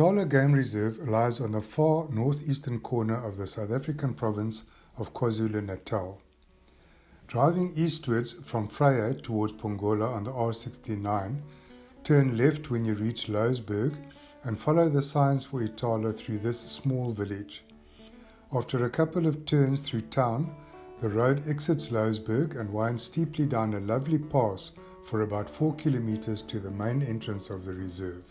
Ithala Game Reserve lies on the far northeastern corner of the South African province of KwaZulu-Natal. Driving eastwards from Vryheid towards Pongola on the R69, turn left when you reach Louwsburg and follow the signs for Ithala through this small village. After a couple of turns through town, the road exits Louwsburg and winds steeply down a lovely pass for about 4 kilometers to the main entrance of the reserve.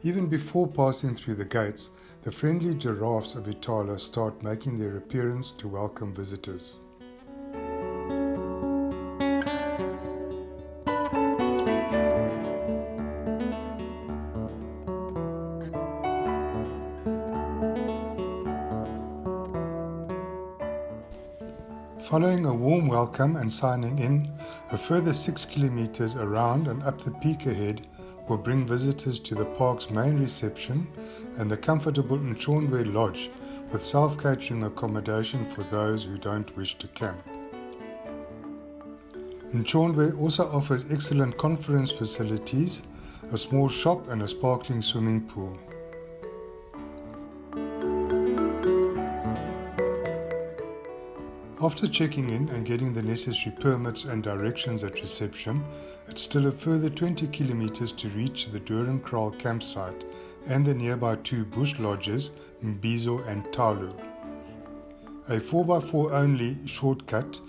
Even before passing through the gates, the friendly giraffes of Ithala start making their appearance to welcome visitors. Following a warm welcome and signing in, a further 6 kilometers around and up the peak ahead will bring visitors to the park's main reception and the comfortable Nchondwe Lodge with self-catering accommodation for those who don't wish to camp. Nchondwe also offers excellent conference facilities, a small shop and a sparkling swimming pool. After checking in and getting the necessary permits and directions at reception, it's still a further 20 kilometers to reach the Doringkraal campsite and the nearby 2 bush lodges, Mbizo and Talu. A 4x4 only shortcut,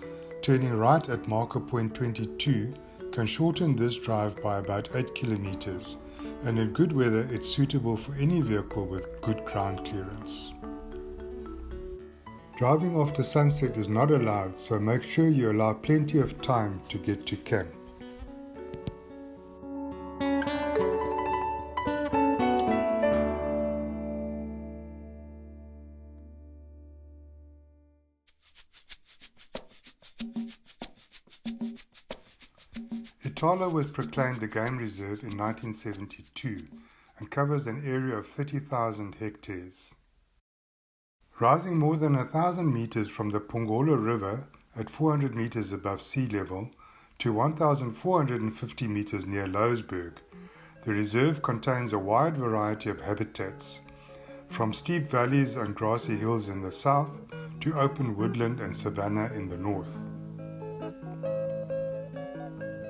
turning right at marker point 22, can shorten this drive by about 8 kilometers, and in good weather it's suitable for any vehicle with good ground clearance. Driving after sunset is not allowed, so make sure you allow plenty of time to get to camp. Ithala was proclaimed a game reserve in 1972 and covers an area of 30,000 hectares. Rising more than 1,000 meters from the Pongola River at 400 meters above sea level to 1,450 meters near Louwsburg, the reserve contains a wide variety of habitats, from steep valleys and grassy hills in the south to open woodland and savanna in the north.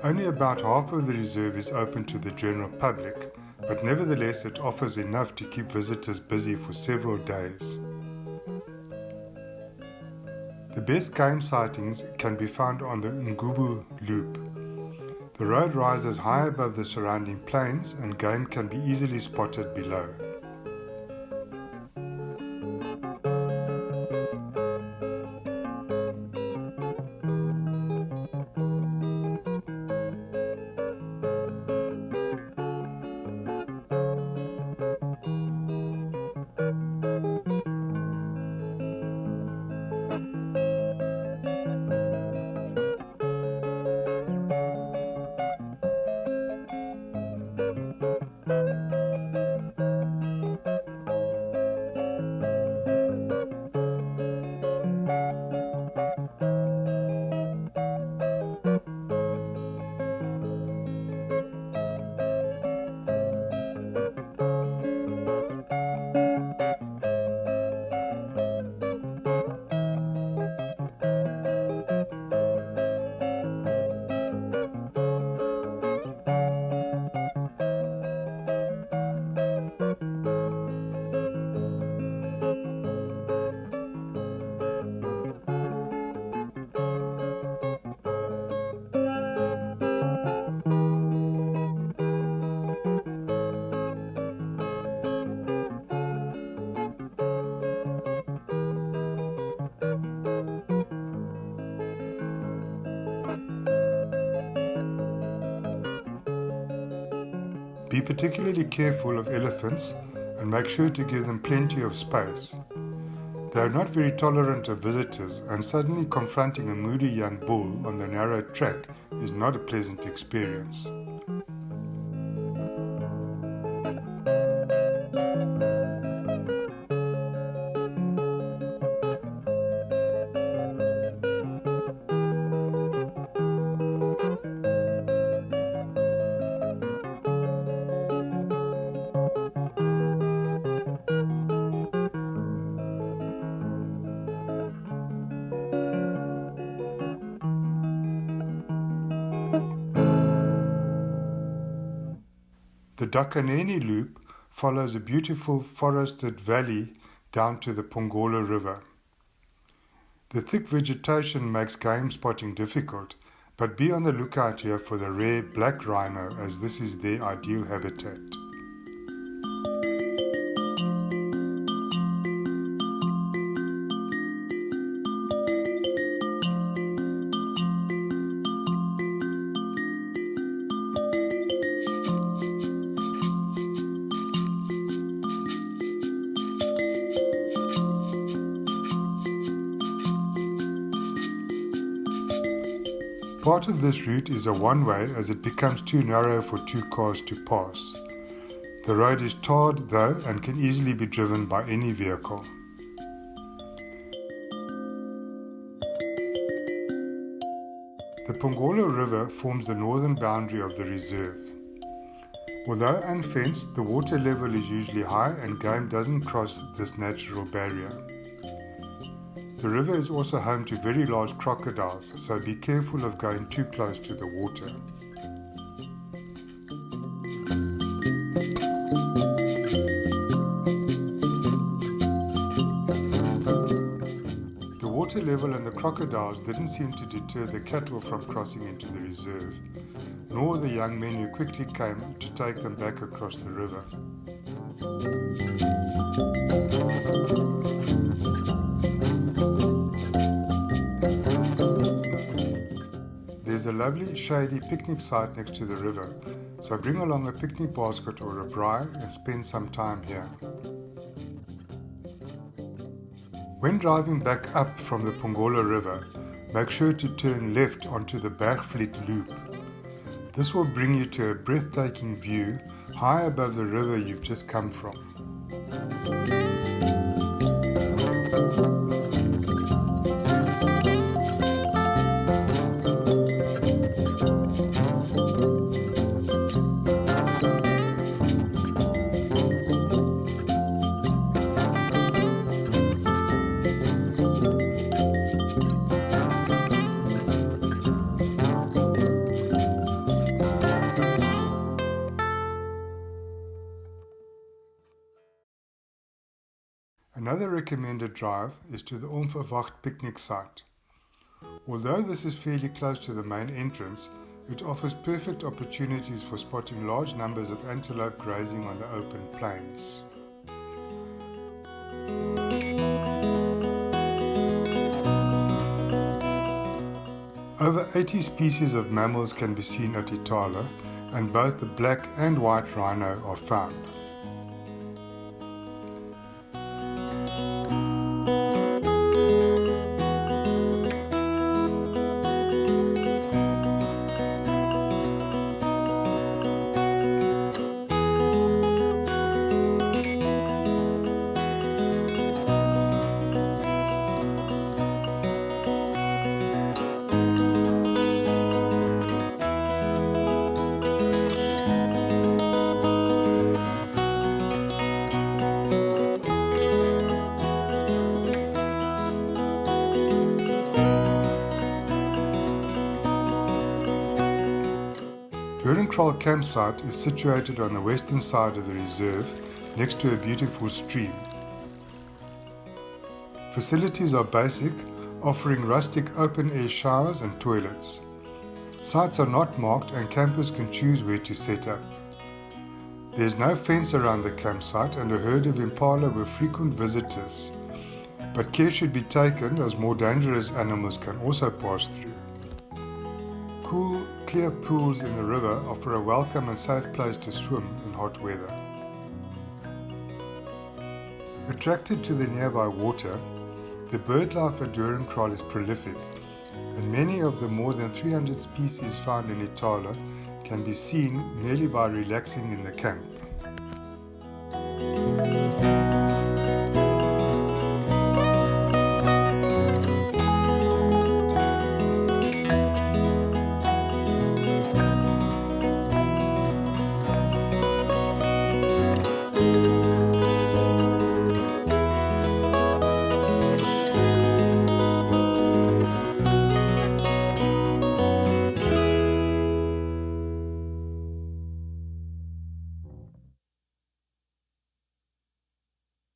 Only about half of the reserve is open to the general public, but nevertheless it offers enough to keep visitors busy for several days. The best game sightings can be found on the Ngubu Loop. The road rises high above the surrounding plains and game can be easily spotted below. Be particularly careful of elephants and make sure to give them plenty of space. They are not very tolerant of visitors, and suddenly confronting a moody young bull on the narrow track is not a pleasant experience. The Dakaneni Loop follows a beautiful forested valley down to the Pongola River. The thick vegetation makes game spotting difficult, but be on the lookout here for the rare black rhino, as this is their ideal habitat. Part of this route is a one-way as it becomes too narrow for two cars to pass. The road is tarred though and can easily be driven by any vehicle. The Pongola River forms the northern boundary of the reserve. Although unfenced, the water level is usually high and game doesn't cross this natural barrier. The river is also home to very large crocodiles, so be careful of going too close to the water. The water level and the crocodiles didn't seem to deter the cattle from crossing into the reserve, nor the young men who quickly came to take them back across the river. There's a lovely shady picnic site next to the river, so bring along a picnic basket or a braai and spend some time here. When driving back up from the Pongola River, make sure to turn left onto the Bergvliet Loop. This will bring you to a breathtaking view high above the river you've just come from. Another recommended drive is to the Onverwacht picnic site. Although this is fairly close to the main entrance, it offers perfect opportunities for spotting large numbers of antelope grazing on the open plains. Over 80 species of mammals can be seen at Ithala, and both the black and white rhino are found. Doornkraal campsite is situated on the western side of the reserve next to a beautiful stream. Facilities are basic, offering rustic open-air showers and toilets. Sites are not marked and campers can choose where to set up. There is no fence around the campsite and a herd of impala were frequent visitors, but care should be taken as more dangerous animals can also pass through. Cool, clear pools in the river offer a welcome and safe place to swim in hot weather. Attracted to the nearby water, the birdlife at Doornkraal is prolific, and many of the more than 300 species found in Ithala can be seen merely by relaxing in the camp.